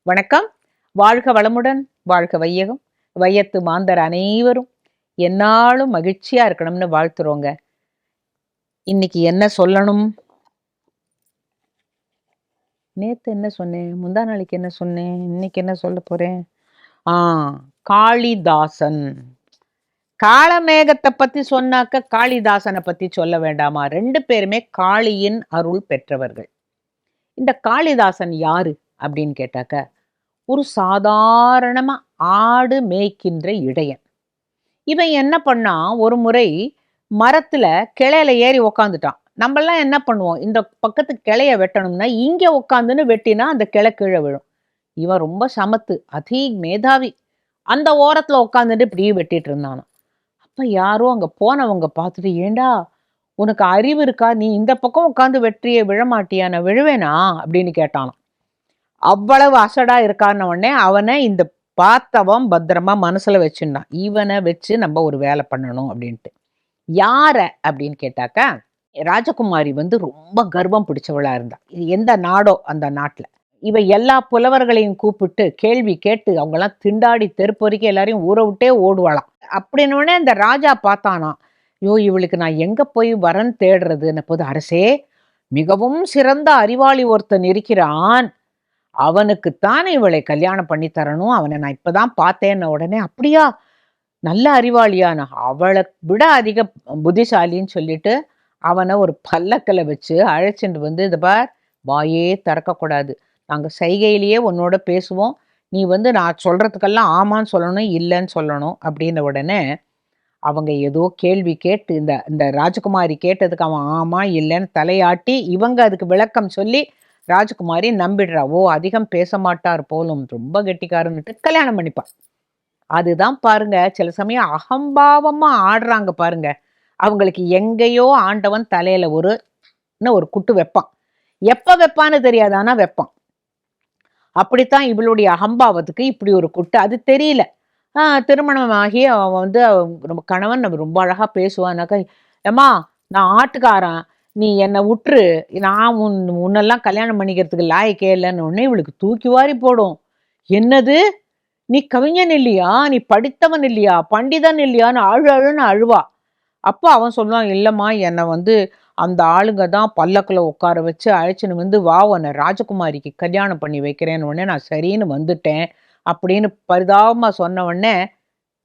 வணக்கம். வாழ்க வளமுடன், வாழ்க வையகம். வையத்து மாந்தர் அனைவரும் எந்நாளும் மகிழ்ச்சியா இருக்கணும்னு வாழ்த்துறோங்க. இன்னைக்கு என்ன சொல்லணும்? நேத்து என்ன சொன்னேன்? முந்தா நாளைக்கு என்ன சொன்னேன்? இன்னைக்கு என்ன சொல்லப் போறேன்? ஆ காளிதாசன். காளமேகத்தை பத்தி சொன்னாக்க காளிதாசனை பத்தி சொல்ல வேண்டாமா? 2 பேருமே காளியின் அருள் பெற்றவர்கள். இந்த காளிதாசன் யாரு அப்படின்னு கேட்டாக்க, ஒரு சாதாரணமா ஆடு மேய்க்கின்ற இடையன். இவன் என்ன பண்ணான், ஒரு முறை மரத்துல கிளையில ஏறி உக்காந்துட்டான். நம்மெல்லாம் என்ன பண்ணுவோம், இந்த பக்கத்து கிளைய வெட்டணும்னா இங்க உக்காந்துன்னு வெட்டினா அந்த கிளை கீழே விழும். இவன் ரொம்ப சமத்து, அதி மேதாவி. அந்த ஓரத்துல உக்காந்துட்டு இப்படியே வெட்டிட்டு இருந்தானாம். அப்ப யாரோ அங்க போனவங்க பார்த்துட்டு, ஏண்டா உனக்கு அறிவு இருக்கா, நீ இந்த பக்கம் உட்காந்து வெற்றியை விழமாட்டியா, நான் விழுவேனா அப்படின்னு கேட்டானாம். அவ்வளவு அசடா இருக்கான உடனே அவனை இந்த பார்த்தவன் பத்திரமா மனசுல வச்சுருந்தான். இவனை வச்சு நம்ம ஒரு வேலை பண்ணணும் அப்படின்ட்டு. யார அப்படின்னு கேட்டாக்கா, ராஜகுமாரி ரொம்ப கர்வம் பிடிச்சவளா இருந்தா. இது எந்த நாடோ அந்த நாட்டுல. இவ எல்லா புலவர்களையும் கூப்பிட்டு கேள்வி கேட்டு அவங்கெல்லாம் திண்டாடி தெருப்பொறிக்க எல்லாரையும் ஊற விட்டே ஓடுவாளாம். அப்படின்னு உடனே அந்த ராஜா பார்த்தானா, ஐயோ இவளுக்கு நான் எங்க போய் வரன் தேடுறதுன்னு போது, அரசே மிகவும் சிறந்த அறிவாளி ஒருத்தன் இருக்கிறான், அவனுக்குத்தான் இவளை கல்யாணம் பண்ணி தரணும், அவனை நான் இப்பதான் பார்த்தேன்ன உடனே, அப்படியா நல்ல அறிவாளியான, அவளை விட அதிக புத்திசாலின்னு சொல்லிட்டு அவனை ஒரு பல்லக்கில் வச்சு அழைச்சிட்டு இதை பார், வாயே திறக்கக்கூடாது, நாங்கள் சைகையிலேயே உன்னோட பேசுவோம், நீ நான் சொல்றதுக்கெல்லாம் ஆமான்னு சொல்லணும் இல்லைன்னு சொல்லணும் அப்படின்ன உடனே அவங்க ஏதோ கேள்வி கேட்டு இந்த இந்த ராஜகுமாரி கேட்டதுக்கு அவன் ஆமா இல்லைன்னு தலையாட்டி இவங்க அதுக்கு விளக்கம் சொல்லி ராஜகுமாரி நம்பிடுறா. ஓ அதிகம் பேச மாட்டார் போலும், ரொம்ப கெட்டிக்காரன்னுட்டு கல்யாணம் பண்ணிப்பான். அதுதான் பாருங்க, சில சமயம் அகம்பாவமா ஆடுறாங்க பாருங்க, அவங்களுக்கு எங்கேயோ ஆண்டவன் தலையில ஒரு குட்டு வைப்பான். எப்ப வைப்பான்னு தெரியாது, ஆனா வைப்பான். அப்படித்தான் இவளுடைய அகம்பாவத்துக்கு இப்படி ஒரு குட்டு, அது தெரியல. திருமணமாகி அவன் நம்ம கணவன் நம்ம ரொம்ப அழகா பேசுவான்னாக்கா, ஏம்மா நான் ஆட்டுக்காரன், நீ என்னை விட்டுரு, நான் உன்னெல்லாம் கல்யாணம் பண்ணிக்கிறதுக்கு லாயக்கே இல்லைன்னு உடனே இவளுக்கு தூக்கி வாரி போடும். என்னது, நீ கவிஞன் இல்லையா, நீ படித்தவன் இல்லையா, பண்டிதன் இல்லையான்னு அழுன்னு அழுவா. அப்போ அவன் சொல்லுவான், இல்லைம்மா என்னை அந்த ஆளுங்க தான் பல்லக்கில் உட்கார வச்சு அழைச்சின்னு வா உன்னை ராஜகுமாரிக்கு கல்யாணம் பண்ணி வைக்கிறேன்னு உடனே நான் சரின்னு வந்துட்டேன் அப்படின்னு பரிதாபமாக சொன்ன உடனே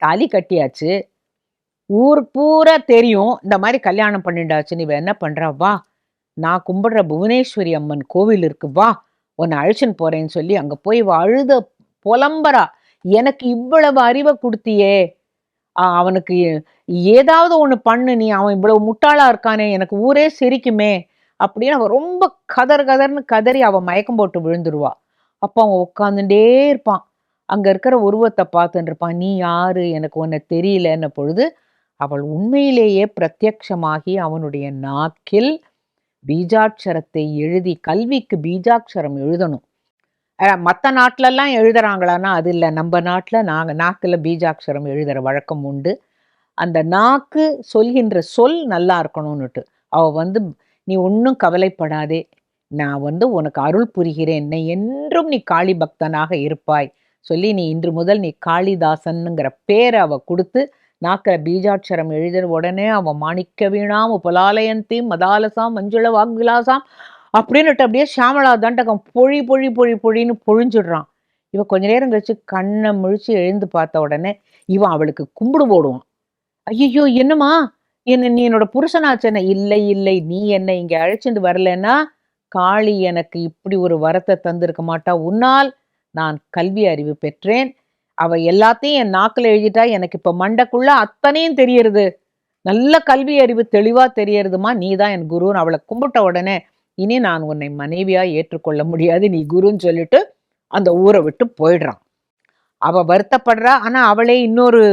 தாலி கட்டியாச்சு, ஊர் பூரா தெரியும் இந்த மாதிரி கல்யாணம் பண்ணிட்டாச்சு, நீ என்ன பண்றா, வா நான் கும்பிடுற புவனேஸ்வரி அம்மன் கோவில் இருக்கு, வா உன்னை அழிச்சுன்னு போறேன்னு சொல்லி அங்க போய் அழுத புலம்பரா, எனக்கு இவ்வளவு அறிவை கொடுத்தியே, அவனுக்கு ஏதாவது ஒண்ணு பண்ணு, நீ அவன் இவ்வளவு முட்டாளா இருக்கானே, எனக்கு ஊரே சிரிக்குமே அப்படின்னு அவன் ரொம்ப கதர்னு கதறி அவன் மயக்கம் போட்டு விழுந்துருவா. அப்போ அவன் உட்காந்துட்டே இருப்பான், அங்க இருக்கிற உருவத்தை பார்த்துட்டு இருப்பான். நீ யாரு, எனக்கு உன்னை தெரியலன்ன பொழுது அவள் உண்மையிலேயே பிரத்யக்ஷமாகி அவனுடைய நாக்கில் பீஜாட்சரத்தை எழுதி, கல்விக்கு பீஜாட்சரம் எழுதணும். மற்ற நாட்டிலெல்லாம் எழுதுறாங்களான்னா அது இல்லை, நம்ம நாட்டில் நாக்கில் பீஜாட்சரம் எழுதுகிற வழக்கம் உண்டு. அந்த நாக்கு சொல்கின்ற சொல் நல்லா இருக்கணும்னுட்டு அவ நீ ஒன்றும் கவலைப்படாதே, நான் உனக்கு அருள் புரிகிறேன், என்றும் நீ காளி பக்தனாக இருப்பாய் சொல்லி நீ இன்று முதல் நீ காளிதாசன்ங்கிற பேரை அவ கொடுத்து நாக்கில் பீஜாட்சரம் எழுதின உடனே அவன் மாணிக்க வீணாம் உபலாலயந்தி மதாலசாம் மஞ்சுள வாக்விலாசாம் அப்படின்னுட்டு அப்படியே ஷாமலா தண்டகம் பொழி பொழி பொழி பொழின்னு பொழிஞ்சிடுறான். இவன் கொஞ்ச நேரம் கழிச்சு கண்ணை முழிச்சு எழுந்து பார்த்த உடனே இவன் அவளுக்கு கும்பிடு போடுவான். ஐயோ என்னம்மா, நீ என்னோட புருஷனாச்சேன, இல்லை இல்லை, நீ என்னை இங்க அழைச்சிட்டு வரலன்னா காளி எனக்கு இப்படி ஒரு வரத்தை தந்திருக்க மாட்டா, உன்னால் நான் கல்வி அறிவு பெற்றேன், அவ எல்லாத்தையும் என் நாக்கில் எழுதிட்டா, எனக்கு இப்ப மண்டைக்குள்ள அத்தனையும் தெரியறது, நல்ல கல்வி அறிவு தெளிவா தெரியறதுமா, நீ தான் என் குருன்னு அவளை கும்பிட்ட உடனே, இனி நான் உன்னை மனைவியா ஏற்றுக்கொள்ள முடியாது, நீ குருன்னு சொல்லிட்டு அந்த ஊரை விட்டு போயிடுறான். அவ வருத்தப்படுறா, ஆனா அவளே இன்னொரு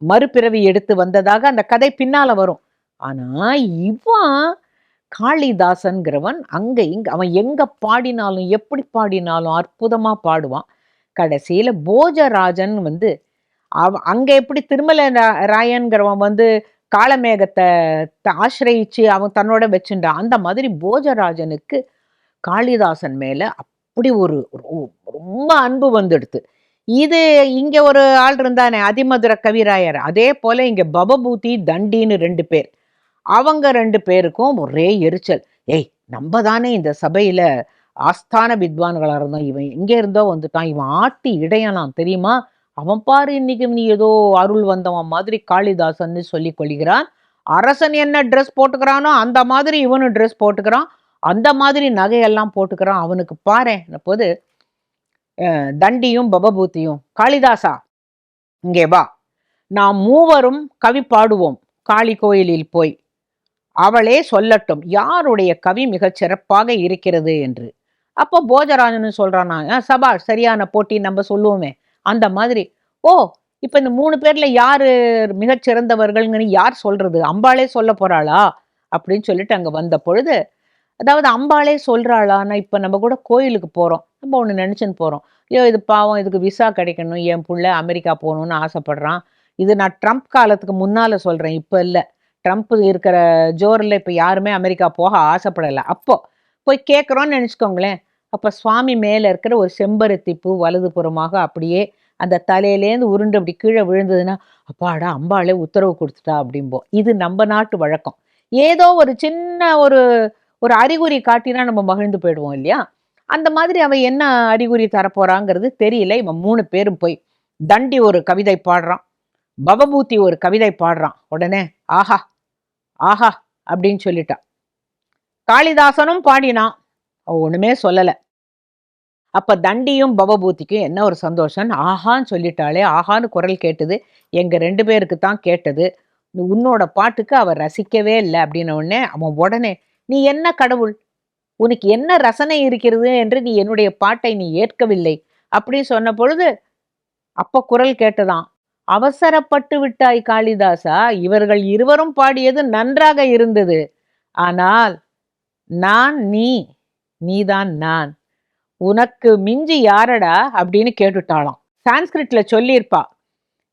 மறுபிறவி எடுத்து வந்ததாக அந்த கதை பின்னால வரும். ஆனா இவன் காளிதாசன்கிறவன் அங்க இங்க அவன் எங்க பாடினாலும் எப்படி பாடினாலும் அற்புதமா பாடுவான். கடைசியில போஜராஜன் அங்க எப்படி திருமல ராயன்கிறவன் காளமேகத்தை ஆசிரயிச்சு அவன் தன்னோட வச்சுட்டான், அந்த மாதிரி போஜராஜனுக்கு காளிதாசன் மேல அப்படி ஒரு ரொம்ப அன்பு வந்துடுது. இது இங்க ஒரு ஆள் இருந்தானே அதிமதுர கவிராயர், அதே போல இங்க பவபூதி, தண்டின்னு 2 பேர். அவங்க 2 பேருக்கும் ஒரே எரிச்சல். ஏய், நம்ம தானே இந்த சபையில ஆஸ்தான வித்வான்களா இருந்தோம். இவன் எங்க இருந்தோ வந்துட்டான். இவன் ஆட்டி இடையனாம் தெரியுமா? அவன் பாரு இன்னைக்கு நீ ஏதோ அருள் வந்தவன் மாதிரி காளிதாசன்னு சொல்லிக் கொள்கிறான். அரசன் என்ன ட்ரெஸ் போட்டுக்கிறானோ அந்த மாதிரி இவனும் ட்ரெஸ் போட்டுக்கிறான். அந்த மாதிரி நகையெல்லாம் போட்டுக்கிறான். அவனுக்கு பாரேன் போது தண்டியும் பவபூதியும், காளிதாசா இங்கே வா, நாம் மூவரும் கவி பாடுவோம் காளி கோயிலில் போய். அவளே சொல்லட்டும் யாருடைய கவி மிகச் சிறப்பாக இருக்கிறது என்று. அப்போ போஜராஜன் சொல்றானா, சபாஷ், சரியான போட்டி, நம்ம சொல்லுவோமே அந்த மாதிரி. ஓ, இப்ப இந்த 3 பேர்ல யாரு மிகச் சிறந்தவர்கள்னு யார் சொல்றது? அம்பாளே சொல்ல போறாளா அப்படின்னு சொல்லிட்டு அங்க வந்த பொழுது, அதாவது அம்பாளே சொல்றாளான்னா, இப்ப நம்ம கூட கோயிலுக்கு போறோம், நம்ம ஒண்ணு நினைச்சுன்னு போறோம். ஐயோ இது பாவம், இதுக்கு விசா கிடைக்கணும், என் புள்ள அமெரிக்கா போகணும்னு ஆசைப்படுறான். இது நான் ட்ரம்ப் காலத்துக்கு முன்னால சொல்றேன், இப்ப இல்ல. ட்ரம்ப் இருக்கிற ஜோர்ல இப்ப யாருமே அமெரிக்கா போக ஆசைப்படல. அப்போ போய் கேட்குறோம்னு நினைச்சுக்கோங்களேன். அப்ப சுவாமி மேல இருக்கிற ஒரு செம்பருத்தி பூ வலது புறமாக அப்படியே அந்த தலையிலேருந்து உருண்டு அப்படி கீழே விழுந்ததுன்னா, அப்பாடா அம்பாளே உத்தரவு கொடுத்துட்டா அப்படிம்போம். இது நம்ம நாட்டு வழக்கம். ஏதோ ஒரு சின்ன ஒரு ஒரு அறிகுறி காட்டினா நம்ம மகிழ்ந்து போயிடுவோம் இல்லையா? அந்த மாதிரி அவ என்ன அறிகுறி தரப்போறாங்கிறது தெரியல. இவன் 3 பேரும் போய் தண்டி ஒரு கவிதை பாடுறான், பவபூதி ஒரு கவிதை பாடுறான். உடனே ஆஹா ஆஹா அப்படின்னு சொல்லிட்டான். காளிதாசனும் பாடினான், அவ ஒண்ணுமே சொல்லல. அப்ப தண்டியும் பவபூதிக்கும் என்ன ஒரு சந்தோஷம், ஆஹான்னு சொல்லிட்டாளே, ஆஹான்னு குரல் கேட்டது. எங்க 2 பேருக்கு தான் கேட்டது. உன்னோட பாட்டுக்கு அவ ரசிக்கவே இல்லை அப்படின்ன உடனே அவன் உடனே, நீ என்ன கடவுள், உனக்கு என்ன ரசனை இருக்கிறது என்று நீ என்னுடைய பாட்டை நீ ஏற்கவில்லை அப்படின்னு சொன்ன பொழுது, அப்ப குரல் கேட்டதாம், அவசரப்பட்டு விட்டாய் காளிதாசா, இவர்கள் இருவரும் பாடியது நன்றாக இருந்தது. ஆனால் நான் நீதான் நான், உனக்கு மிஞ்சி யாரடா அப்படின்னு கேட்டுட்டாளாம். சான்ஸ்கிரிட்ல சொல்லியிருப்பா,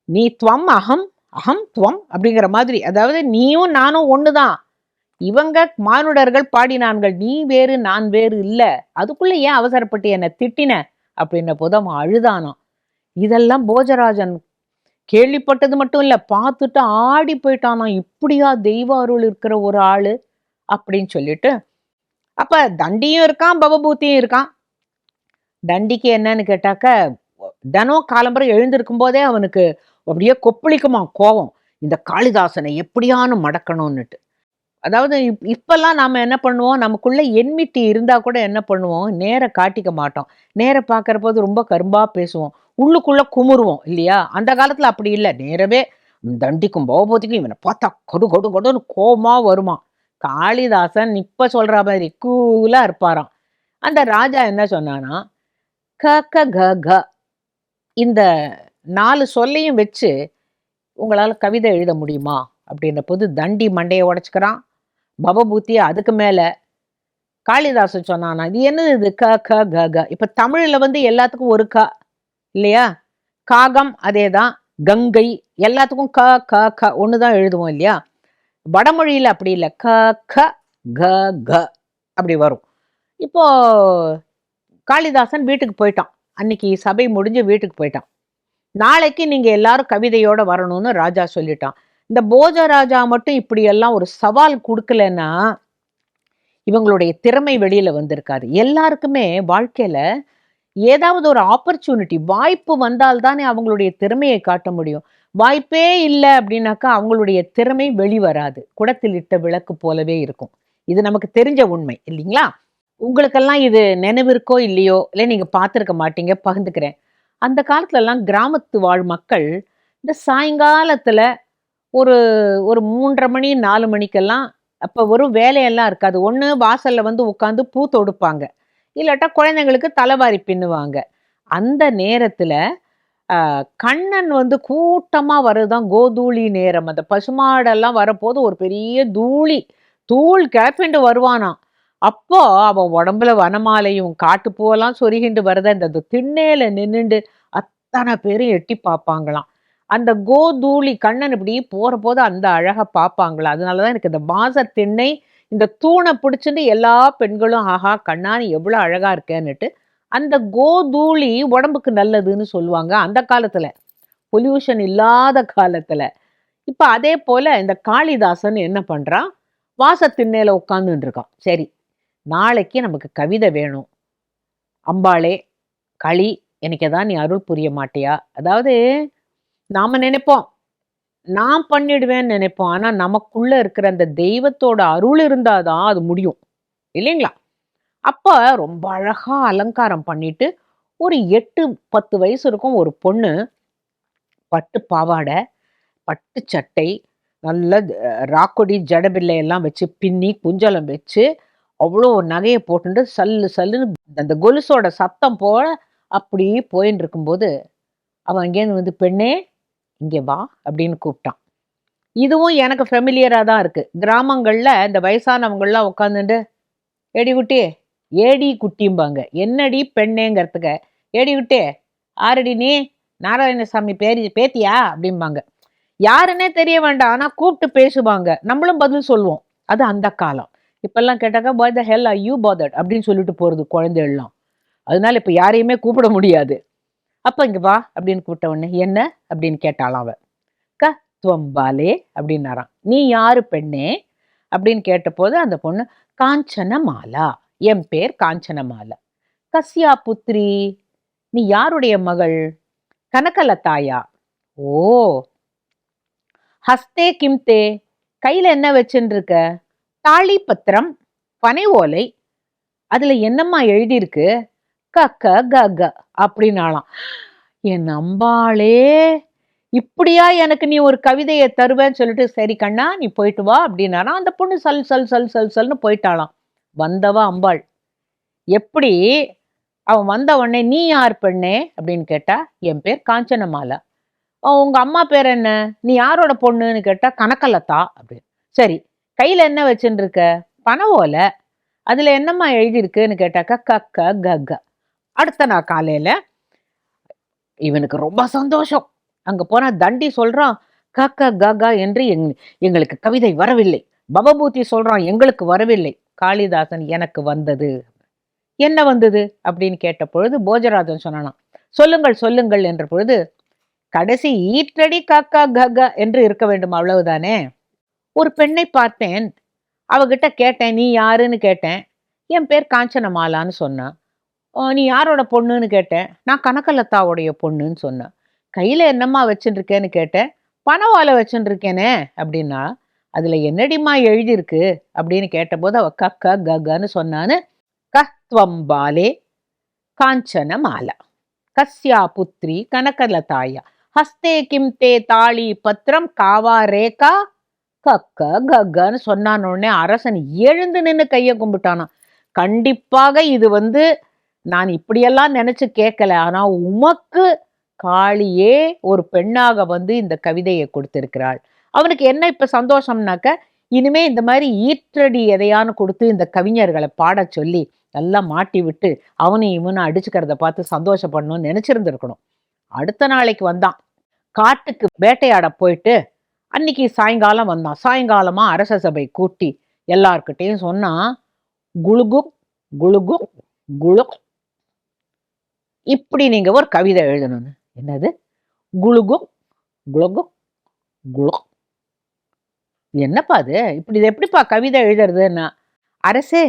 நீ துவம் அகம், அகம் துவம் அப்படிங்கிற மாதிரி. அதாவது நீயும் நானும் ஒண்ணுதான். இவங்க மானுடர்கள் பாடினான்கள், நீ வேறு நான் வேறு இல்ல. அதுக்குள்ள ஏன் அவசரப்பட்டு என்ன திட்டின அப்படின்ன போது அவன் அழுதானான். இதெல்லாம் போஜராஜன் கேள்விப்பட்டது மட்டும் இல்ல, பார்த்துட்டு ஆடி போயிட்டானா. இப்படியா தெய்வ அருள் இருக்கிற ஒரு ஆளு அப்படின்னு சொல்லிட்டு. அப்ப தண்டியும் இருக்கான், பவபூதியும் இருக்கான். தண்டிக்கு என்னன்னு கேட்டாக்க, தினம் காலம்பரை எழுந்திருக்கும் போதே அவனுக்கு அப்படியே கொப்பளிக்குமா கோவம், இந்த காளிதாசனை எப்படியானு மடக்கணும்னுட்டு. அதாவது இப்பெல்லாம் நாம என்ன பண்ணுவோம், நமக்குள்ள என்மிட்டி இருந்தா கூட என்ன பண்ணுவோம், நேர காட்டிக்க மாட்டோம். நேர பார்க்கிற போது ரொம்ப கரும்பா பேசுவோம், உள்ளுக்குள்ள குமுறுவோம் இல்லையா? அந்த காலத்துல அப்படி இல்லை. நேரவே தண்டிக்கும் பவபூதிக்கும் இவனை பார்த்தா கொடு கொடு கொடுன்னு கோமா வருமா. காளிதாசன் இப்ப சொல்ற மாதிரி கூலா இருப்பாராம். அந்த ராஜா என்ன சொன்னானா, க க க க இந்த 4 சொல்லையும் வச்சு உங்களால கவிதை எழுத முடியுமா அப்படின்ற போது தண்டி மண்டையை உடைச்சுக்கிறான். பவபூதி அதுக்கு மேல. காளிதாசன் சொன்னானா, இது என்னது இது க க க க. இப்ப தமிழ்ல எல்லாத்துக்கும் ஒரு க இல்லையா? காகம் அதேதான், கங்கை எல்லாத்துக்கும் க க க ஒண்ணுதான் எழுதுவோம் இல்லையா? வடமொழியில அப்படி இல்லை, க க க க அப்படி வரும். இப்போ காளிதாசன் வீட்டுக்கு போயிட்டான். அன்னைக்கு சபை முடிஞ்சு வீட்டுக்கு போயிட்டான். நாளைக்கு நீங்க எல்லாரும் கவிதையோட வரணும்னு ராஜா சொல்லிட்டான். இந்த போஜராஜா மட்டும் இப்படி எல்லாம் ஒரு சவால் கொடுக்கலன்னா இவங்களுடைய திறமை வெளியில வந்திருக்காது. எல்லாருக்குமே வாழ்க்கையில ஏதாவது ஒரு ஆப்பர்ச்சுனிட்டி, வாய்ப்பு வந்தால்தானே அவங்களுடைய திறமையை காட்ட முடியும். வாய்ப்பே இல்லை அப்படின்னாக்கா அவங்களுடைய திறமை வெளிவராது. குடத்தில் இட்ட விளக்கு போலவே இருக்கும். இது நமக்கு தெரிஞ்ச உண்மை இல்லைங்களா? உங்களுக்கெல்லாம் இது நினைவிருக்கோ இல்லையோ, இல்லை நீங்க பார்த்துருக்க மாட்டீங்க, பகிர்ந்துக்கிறேன். அந்த காலத்துல எல்லாம் கிராமத்து வாழ் மக்கள் இந்த சாயங்காலத்துல ஒரு ஒரு 3:30 மணி 4 மணிக்கெல்லாம், அப்ப ஒரு வேலையெல்லாம் இருக்காது. ஒண்ணு வாசல்ல உட்காந்து பூ தொடுப்பாங்க, இல்லாட்டா குழந்தைங்களுக்கு தலைவாரி பின்னுவாங்க. அந்த நேரத்துல கண்ணன் கூட்டமா வர்றதுதான் கோதூளி நேரம். அந்த பசுமாடெல்லாம் வரப்போது ஒரு பெரிய தூள் கிளப்பிண்டு வருவானாம். அப்போ அவன் உடம்புல வனமாலையும் காட்டுப்பூவெல்லாம் சொருகிண்டு வரத இந்த திண்ணையில நின்னுண்டு அத்தனை பேரும் எட்டி பார்ப்பாங்களாம். அந்த கோதூளி கண்ணன் இப்படி போற போது அந்த அழகை பார்ப்பாங்களா. அதனாலதான் எனக்கு இந்த மாச திண்ணை இந்த தூணை பிடிச்சிட்டு எல்லா பெண்களும் ஆஹா கண்ணா நீ எவ்வளவு அழகா இருக்கேன்னுட்டு அந்த கோதூளி உடம்புக்கு நல்லதுன்னு சொல்லுவாங்க அந்த காலத்துல, பொல்யூஷன் இல்லாத காலத்துல. இப்ப அதே போல இந்த காளிதாசன் என்ன பண்றான், வாசத்திண்ணையில உட்கார்ந்துட்டு இருக்கான். சரி, நாளைக்கு நமக்கு கவிதை வேணும். அம்பாளே, களி, எனக்கு ஏதாவது நீ அருள் புரிய மாட்டியா? அதாவது நாம நினைப்போம், நான் பண்ணிடுவேன்னு நினைப்போம். ஆனா நமக்குள்ள இருக்கிற அந்த தெய்வத்தோட அருள் இருந்தாதான் அது முடியும். இல்லைங்களா? அப்ப ரொம்ப அழகா அலங்காரம் பண்ணிட்டு, ஒரு 8, 10 வயசு இருக்கும் ஒரு பொண்ணு. பட்டு பாவாடை, பட்டு சட்டை, நல்ல ராக்கொடி, ஜடபில்லை எல்லாம் வச்சு பின்னி, குஞ்சலம் வச்சு, அவ்வளோ நகைய போட்டுண்டு சல்லு சல்லுன்னு அந்த கொலுசோட சத்தம் போல அப்படியே போயின்னு இருக்கும்போது, அவன் அங்கேருந்து வந்து, "பெண்ணே, இங்க வா" அப்படின்னு கூப்பிட்டான். இதுவும் எனக்கு ஃபெமிலியரா தான் இருக்கு. கிராமங்கள்ல இந்த வயசானவங்கலாம் உட்காந்துண்டு, "ஏடி குட்டி, ஏடி குட்டிம்பாங்க. என்னடி பெண்ணேங்கிறதுக்கு, ஏடி குட்டி, ஆரடி நீ? நாராயணசாமி பேத்தியா?" அப்படிம்பாங்க. யாருன்னே தெரிய வேண்டாம். ஆனா கூப்பிட்டு பேசுவாங்க. நம்மளும் பதில் சொல்லுவோம். அது அந்த காலம். இப்பல்லாம் கேட்டாக்கா, "Why the hell are you bothered?" அப்படின்னு சொல்லிட்டு போறது குழந்தைகள்லாம். அதனால இப்ப யாரையுமே கூப்பிட முடியாது. அப்ப "இங்க வா" அப்படின்னு கூப்பிட்ட உடனே, "என்ன?" அப்படின்னு கேட்டாளாம் அவ. "க துவம் பாலே" அப்படின்னாராம். "நீ யாரு பெண்ணே?" அப்படின்னு கேட்டபோது அந்த பொண்ணு, "காஞ்சனமாலா. என் பேர் காஞ்சனமாலா." "கஸ்யா புத்ரி? நீ யாருடைய மகள்?" "கனகலதாயா." "ஓ." "ஹஸ்தே கிம்தே? கையில என்ன வச்சுன்னு இருக்க?" "தாளி பத்திரம், பனை ஓலை. அதுல என்னம்மா எழுதியிருக்கு?" "கக்க கக" அப்படின்னாலாம். என் அம்பாளே, இப்படியா எனக்கு நீ ஒரு கவிதையை தருவேன்னு சொல்லிட்டு, "சரி கண்ணா, நீ போயிட்டு வா" அப்படின்னாராம். அந்த பொண்ணு சல் சல் சல் சல் சல்னு போயிட்டாளாம். வந்தவ அம்பாள். எப்படி அவன் வந்த உடனே, "நீ யார் பெண்ணே?" அப்படின்னு கேட்டா, "என் பேர் காஞ்சனமாலா." "உங்க அம்மா பேர் என்ன?" "நீ யாரோட பொண்ணுன்னு?" கேட்டா, "கனகலதா" அப்படின்னு. "சரி, கையில என்ன வச்சுன்னு இருக்க?" "பனை ஓலை. அதுல என்னம்மா எழுதியிருக்குன்னு?" கேட்டாக்கா, "கக்க கக." அடுத்த நாள் காலையில இவனுக்கு ரொம்ப சந்தோஷம். அங்க போனா தண்டி சொல்றான், "கக்க கக என்று எங்களுக்கு கவிதை வரவில்லை." பவபூதி சொல்றான், "எங்களுக்கு வரவில்லை." காளிதாசன், "எனக்கு வந்தது." "என்ன வந்தது?" அப்படின்னு கேட்ட பொழுது போஜராஜன் சொன்னானாம், "சொல்லுங்கள் சொல்லுங்கள்" என்ற பொழுது, "கடைசி ஈற்றடி காக்கா கக என்று இருக்க வேண்டும், அவ்வளவுதானே. ஒரு பெண்ணை பார்த்தேன், அவகிட்ட கேட்டேன், நீ யாருன்னு கேட்டேன். என் பேர் காஞ்சனமாலான்னு சொன்னா. நீ யாரோட பொண்ணுன்னு கேட்டேன். நான் கனகலதாவுடைய பொண்ணுன்னு சொன்னா. கையில என்னம்மா வச்சுட்டு இருக்கேன்னு கேட்டேன். பனை ஓலை வச்சுட்டு இருக்கேனே அப்படின்னா. அதுல என்னடிம்மா எழுதியிருக்கு அப்படின்னு கேட்டபோது அவ கக்க ககன்னு சொன்னான்னு. கத்வம்பாலே காஞ்சனமாலா கஸ்யா புத்ரி கனகலதாயா ஹஸ்தே கிம் தே தாளி பத்திரம் காவா ரேகா கக்க கக்கன்னு சொன்னான உடனே அரசன் எழுந்து நின்னு கைய கும்பிட்டானாம். கண்டிப்பாக இது நான் இப்படியெல்லாம் நினைச்சு கேட்கல. ஆனா உமக்கு காளியே ஒரு பெண்ணாக இந்த கவிதையை கொடுத்திருக்கிறாள். அவனுக்கு என்ன இப்ப சந்தோஷம்னாக்க, இனிமே இந்த மாதிரி ஈற்றடி எதையான்னு கொடுத்து இந்த கவிஞர்களை பாடச் சொல்லி நல்லா மாட்டி விட்டு அவனையும் இவனும் அடிச்சுக்கிறத பார்த்து சந்தோஷப்படணும்னு நினைச்சிருந்திருக்கணும். அடுத்த நாளைக்கு வந்தான். காட்டுக்கு வேட்டையாட போயிட்டு அன்னைக்கு சாயங்காலம் வந்தான். சாயங்காலமா அரச சபை கூட்டி எல்லார்கிட்டையும் சொன்னா, குளுகு குளுகு குளு இப்படி நீங்க ஒரு கவிதை எழுதணும்னு. என்னது? குளுகு குளுகு குளு என்னப்பா அது? இப்படி இது எப்படிப்பா கவிதை எழுதுறதுன்னா, அரசே,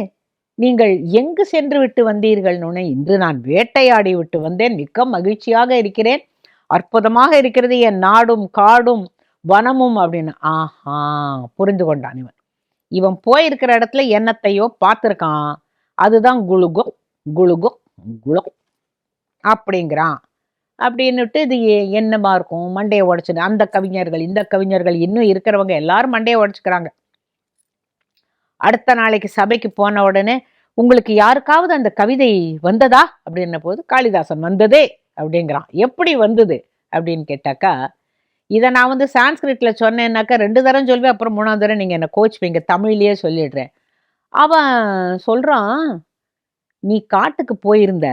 நீங்கள் எங்கு சென்று விட்டு வந்தீர்கள்னு. இன்று நான் வேட்டையாடி விட்டு வந்தேன், மிக்க மகிழ்ச்சியாக இருக்கிறேன், அற்புதமாக இருக்கிறது என் நாடும் காடும் வனமும் அப்படின்னு. ஆஹா, புரிந்து கொண்டான் இவன். இவன் போயிருக்கிற இடத்துல என்னத்தையோ பார்த்திருக்கான். அதுதான் குளுகு குளுகு குளு அப்படிங்கிறான். அப்படின்னுட்டு இது என்னமா இருக்கும், மண்டையை உடைச்சுது. அந்த கவிஞர்கள் இந்த கவிஞர்கள் இன்னும் இருக்கிறவங்க எல்லாரும் மண்டையை உடைச்சுக்கிறாங்க. அடுத்த நாளைக்கு சபைக்கு போன உடனே, உங்களுக்கு யாருக்காவது அந்த கவிதை வந்ததா அப்படின்ன போது, காளிதாசன் வந்ததே அப்படிங்கிறான். எப்படி வந்தது அப்படின்னு கேட்டாக்கா, இதை நான் சான்ஸ்கிரிட்ல சொன்னேன்னாக்கா 2 தரம் சொல்வேன், அப்புறம் 3ஆவது தரம் நீங்க என்ன கோச்சுவீங்க, தமிழ்லயே சொல்லிடுறேன். அவன் சொல்றான், நீ காட்டுக்கு போயிருந்த,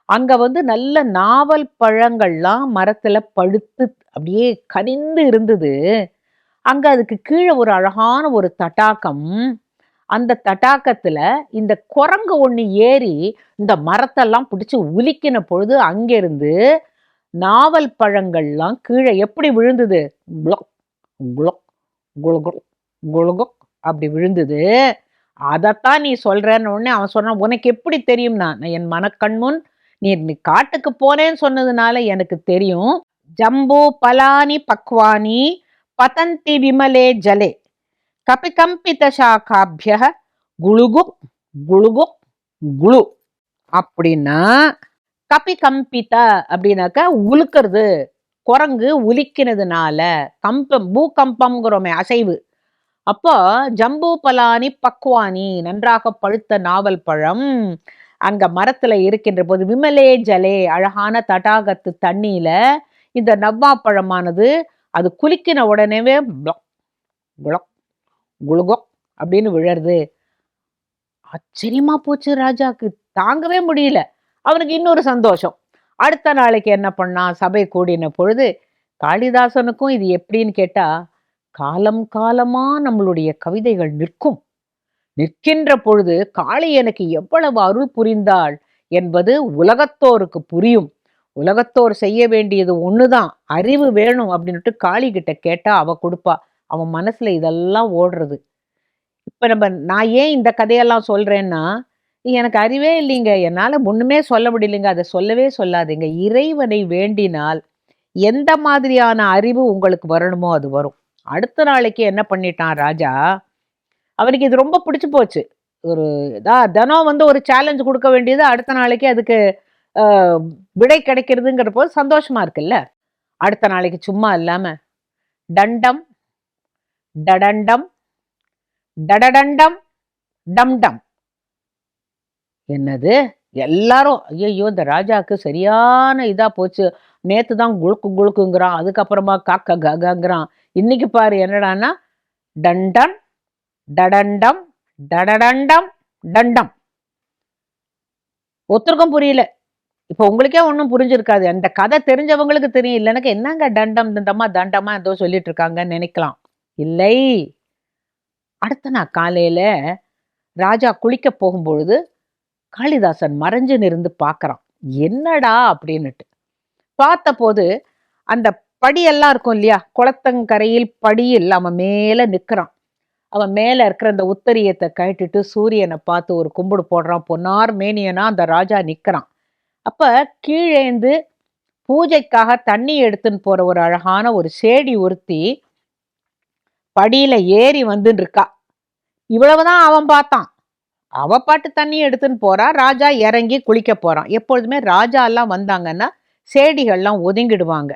அங்க நல்ல நாவல் பழங்கள்லாம் மரத்துல பழுத்து அப்படியே கனிந்து இருந்தது. அங்க அதுக்கு கீழே ஒரு அழகான ஒரு தடாகம். அந்த தடாகத்துல இந்த குரங்கு ஒண்ணு ஏறி இந்த மரத்தெல்லாம் பிடிச்சு உலுக்கின பொழுது அங்கிருந்து நாவல் பழங்கள்லாம் கீழே எப்படி விழுந்தது? குளொக், குளொக், குளுகுக், குளுகுக் அப்படி விழுந்தது. அதைத்தான் நீ சொல்றன்னு உடனே அவன் சொன்னான், உனக்கு எப்படி தெரியும்னா, நான் என் மனக்கண்முன் நீ காட்டுக்கு போனேன்னு சொன்னதுனால எனக்கு தெரியும். ஜம்பு பலானி பக்வானி பதந்தி விமலே ஜலே கபிகம்பித சாகாபிய குளுகுக் குளுகுக் குளு அப்படின்னா, கபிகம்பித அப்படின்னாக்கா உலுக்கிறது, குரங்கு உலிக்கினதுனால, கம்பம் பூகம்பம்ங்கிறோமே அசைவு. அப்போ ஜம்பு பலானி பக்வானி நன்றாக பழுத்த நாவல் பழம் அங்க மரத்துல இருக்கின்ற போது விமலே ஜலே அழகான தடாகத்து தண்ணியில இந்த நவ்வா பழமானது அது குலுக்கின உடனேவே ப்ளொக், குளொக், குளுகொக் அப்படின்னு விழறது. ஆச்சரியமா போச்சு ராஜாக்கு, தாங்கவே முடியல. அவனுக்கு இன்னொரு சந்தோஷம். அடுத்த நாளைக்கு என்ன பண்ணான்? சபை கூடின பொழுது காளிதாசனுக்கும் இது எப்படின்னு கேட்டா, காலம் காலமா நம்மளுடைய கவிதைகள் நிற்கும். நிற்கின்ற பொழுது காளி எனக்கு எவ்வளவு அருள் புரிந்தாள் என்பது உலகத்தோருக்கு புரியும். உலகத்தோர் செய்ய வேண்டியது ஒண்ணுதான், அறிவு வேணும் அப்படின்னுட்டு காளி கிட்ட கேட்டா அவ கொடுப்பா. அவன் மனசுல இதெல்லாம் ஓடுறது. இப்ப நான் ஏன் இந்த கதையெல்லாம் சொல்றேன்னா, எனக்கு அறிவே இல்லைங்க, என்னால ஒண்ணுமே சொல்ல முடியலைங்க, அதை சொல்லவே சொல்லாதீங்க. இறைவனை வேண்டினால் எந்த மாதிரியான அறிவு உங்களுக்கு வரணுமோ அது வரும். அடுத்த நாளைக்கு என்ன பண்ணிட்டான் ராஜா, அவனுக்கு இது ரொம்ப பிடிச்சு போச்சு. ஒரு தினம் ஒரு சேலஞ்ச் கொடுக்க வேண்டியது அடுத்த நாளைக்கு அதுக்கு விடை கிடைக்கிறதுங்கிற போது சந்தோஷமா இருக்குல்ல. அடுத்த நாளைக்கு சும்மா இல்லாம டண்டம் டடண்டம் டடடண்டம் டம் டம். என்னது? எல்லாரும் ஐயோ இந்த ராஜாக்கு சரியான இதா போச்சு. நேத்து தான் குளுக்கு குளுக்குங்கிறான், அதுக்கப்புறமா காக்க கங்கிறான். இன்னைக்கு பாரு என்னடான்னா டண்டன் டடண்டம் டடடண்டம் டண்டம். ஒருத்தருக்கும் புரியல. இப்ப உங்களுக்கே ஒன்றும் புரிஞ்சிருக்காது. அந்த கதை தெரிஞ்சவங்களுக்கு தெரியும். இல்லைனாக்க என்னங்க டண்டம் தண்டமா தண்டமா ஏதோ சொல்லிட்டு இருக்காங்கன்னு நினைக்கலாம். இல்லை, அடுத்த நாள் காலையில ராஜா குளிக்க போகும்பொழுது காளிதாசன் மறைஞ்சு நின்று பார்க்கறான். என்னடா அப்படின்னுட்டு பார்த்த போது அந்த படியெல்லாம் இருக்கும் இல்லையா, குளத்தங்கரையில் படியில் அவன் மேல நிற்கிறான். அவன் மேல இருக்கிற அந்த உத்தரியத்தை கட்டிட்டு சூரியனை பார்த்து ஒரு கும்பிடு போடுறான். பொன்னார் மேனியனா அந்த ராஜா நிற்கிறான். அப்ப கீழேந்து பூஜைக்காக தண்ணி எடுத்துன்னு போற ஒரு அழகான ஒரு சேடி ஒருத்தி படியில ஏறி வந்துன்னு இருக்கா. இவ்வளவுதான் அவன் பார்த்தான். அவ பாட்டு தண்ணி எடுத்துன்னு போறா, ராஜா இறங்கி குளிக்க போறான். எப்பொழுதுமே ராஜா எல்லாம் வந்தாங்கன்னா சேடிகள்லாம் ஒதுங்கிடுவாங்க.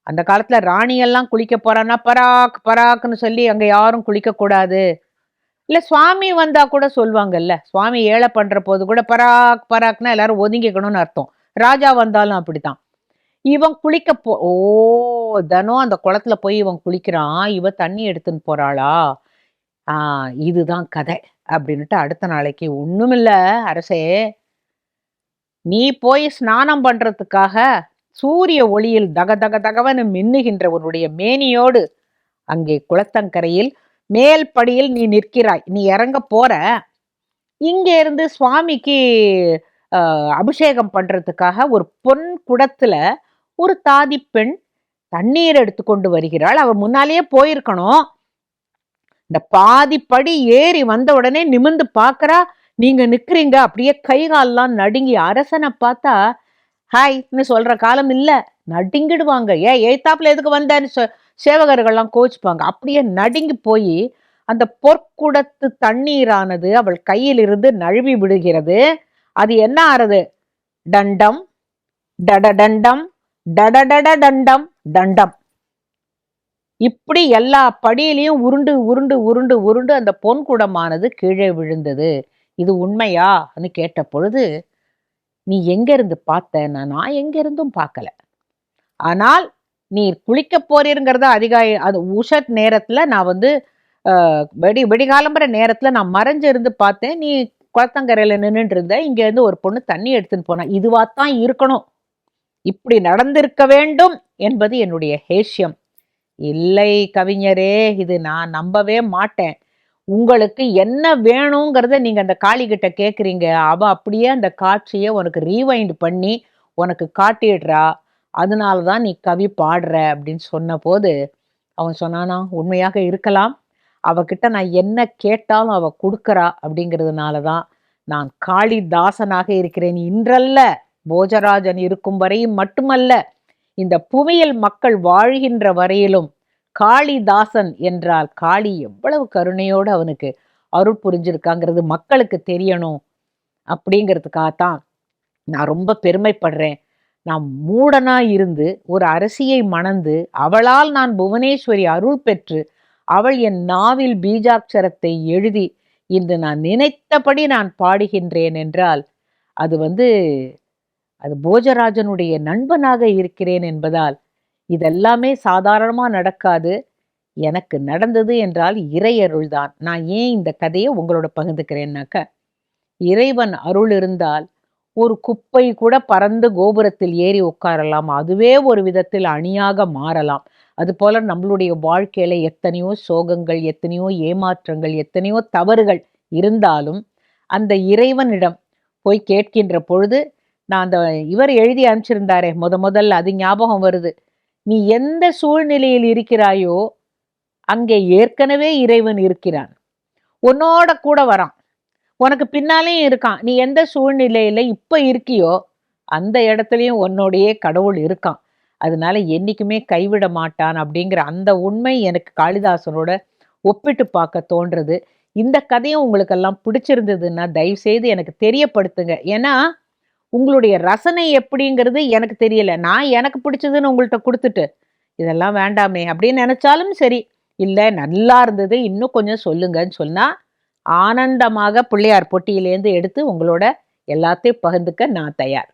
அந்த காலத்துல ராணியெல்லாம் குளிக்க போறான்னா பராக் பராக்னு சொல்லி அங்க யாரும் குளிக்க கூடாது. இல்ல சுவாமி வந்தா கூட சொல்லுவாங்கல்ல, சுவாமி ஏழை பண்ற போது கூட பராக் பராக்னா எல்லாரும் ஒதுங்கிக்கணும்னு அர்த்தம். ராஜா வந்தாலும் அப்படித்தான். இவன் குளிக்க தினம் அந்த குளத்துல போய் இவன் குளிக்கிறான். இவ தண்ணி எடுத்துன்னு போறாளா? இதுதான் கதை அப்படின்னுட்டு அடுத்த நாளைக்கு, ஒண்ணுமில்ல அரசே, நீ போய் ஸ்நானம் பண்றதுக்காக சூரிய ஒளியில் தக தக தகவன்னு மின்னுகின்ற உன்னுடைய மேனியோடு அங்கே குளத்தங்கரையில் மேல் படியில் நீ நிற்கிறாய். நீ இறங்க போற. இங்க இருந்து சுவாமிக்கு அபிஷேகம் பண்றதுக்காக ஒரு பொன் குடத்துல ஒரு தாதி பெண் தண்ணீர் எடுத்து கொண்டு வருகிறாள். அவ முன்னாலேயே போயிருக்கணும். இந்த பாதிப்படி ஏறி வந்த உடனே நிமிந்து பாக்குறா, நீங்க நிக்கிறீங்க. அப்படியே கை கால்லாம் நடுங்கி. அரசனை பார்த்தா ஹாய்ன்னு சொல்ற காலம் இல்ல, நடுங்கிடுவாங்க. எய்தாப்புல எதுக்கு வந்தேன்னு சேவகர்கள்லாம் கோச்சுப்பாங்க. அப்படியே நடுங்கி போய் அந்த பொற்குடத்து தண்ணீரானது அவள் கையிலிருந்து நழுவி விடுகிறது. அது என்ன ஆறுது? டண்டம் டடடண்டம் டடடட டண்டம் தண்டம். இப்படி எல்லா படியிலையும் உருண்டு உருண்டு உருண்டு உருண்டு அந்த பொன் குடமானது கீழே விழுந்தது. இது உண்மையான்னு கேட்ட பொழுது, நீ எங்க இருந்து பார்த்த? நான் எங்க இருந்தும் பார்க்கல. ஆனால் நீ குளிக்க போறீங்கிறத அது உஷத் நேரத்துல நான் வெடிகாலம்புற நேரத்துல நான் மறைஞ்சு இருந்து பார்த்தேன். நீ குளத்தங்கரையில நின்றுட்டு இருந்த. இங்க இருந்து ஒரு பொண்ணு தண்ணி எடுத்துன்னு போனா. இதுவாத்தான் இருக்கணும், இப்படி நடந்திருக்க வேண்டும் என்பது என்னுடைய ஹேஷ்யம். இல்லை கவிஞரே, இது நான் நம்பவே மாட்டேன். உங்களுக்கு என்ன வேணுங்கிறத நீங்க அந்த காளி கிட்ட கேட்குறீங்க. அவ அப்படியே அந்த காட்சிய உனக்கு ரீவைண்ட் பண்ணி உனக்கு காட்டிடுறா. அதனால தான் நீ கவி பாடுற அப்படின்னு சொன்னபோது, அவன் சொன்னானா, உண்மையாக இருக்கலாம். அவகிட்ட நான் என்ன கேட்டாலும் அவ குடுக்கறா அப்படிங்கிறதுனால தான் நான் காளிதாசனாக இருக்கிறேன். இன்றல்ல, போஜராஜன் இருக்கும் வரையும் மட்டுமல்ல, இந்த புவியில் மக்கள் வாழ்கின்ற வரையிலும் காளிதாசன் என்றால் காளி எவ்வளவு கருணையோடு அவனுக்கு அருள் புரிஞ்சிருக்காங்கிறது மக்களுக்கு தெரியணும் அப்படிங்கிறதுக்காகத்தான் நான் ரொம்ப பெருமைப்படுறேன். நான் மூடனா இருந்து ஒரு அரசியை மணந்து அவளால் நான் புவனேஸ்வரி அருள் பெற்று அவள் என் நாவில் பீஜாட்சரத்தை எழுதி இன்று நான் நினைத்தபடி நான் பாடுகின்றேன் என்றால் அது அது போஜராஜனுடைய நண்பனாக இருக்கிறேன் என்பதால் இதெல்லாமே சாதாரணமா நடக்காது. எனக்கு நடந்தது என்றால் இறையருள்தான். நான் ஏன் இந்த கதையை உங்களோட பகிர்ந்துக்கிறேன்னாக்க, இறைவன் அருள் இருந்தால் ஒரு குப்பை கூட பறந்து கோபுரத்தில் ஏறி உட்காரலாம். அதுவே ஒரு விதத்தில் அணியாக மாறலாம். அதுபோல நம்மளுடைய வாழ்க்கையில எத்தனையோ சோகங்கள், எத்தனையோ ஏமாற்றங்கள், எத்தனையோ தவறுகள் இருந்தாலும் அந்த இறைவனிடம் போய் கேட்கின்ற பொழுது, நான் அந்த இவர் எழுதி அனுப்பிச்சிருந்தாரே முதல்ல அது ஞாபகம் வருது. நீ எந்த சூழ்நிலையில் இருக்கிறாயோ அங்கே ஏற்கனவே இறைவன் இருக்கிறான். உன்னோட கூட வரான். உனக்கு பின்னாலேயும் இருக்கான். நீ எந்த சூழ்நிலையில இப்ப இருக்கியோ அந்த இடத்துலயும் உன்னோடையே கடவுள் இருக்கான். அதனால என்னைக்குமே கைவிட மாட்டான் அப்படிங்கிற அந்த உண்மை எனக்கு காளிதாசனோட ஒப்பிட்டு பார்க்க தோன்றது. இந்த கதையும் உங்களுக்கெல்லாம் பிடிச்சிருந்ததுன்னா தயவு செய்து எனக்கு தெரியப்படுத்துங்க. ஏன்னா உங்களுடைய ரசனை எப்படிங்கிறது எனக்கு தெரியல. நான் எனக்கு பிடிச்சதுன்னு உங்கள்கிட்ட கொடுத்துட்டு இதெல்லாம் வேண்டாமே அப்படின்னு நினைச்சாலும் சரி, இல்லை நல்லா இருந்தது இன்னும் கொஞ்சம் சொல்லுங்கன்னு சொன்னா ஆனந்தமாக பிள்ளையார் பொட்டியிலேருந்து எடுத்து உங்களோட எல்லாத்தையும் பகிர்ந்துக்க நான் தயார்.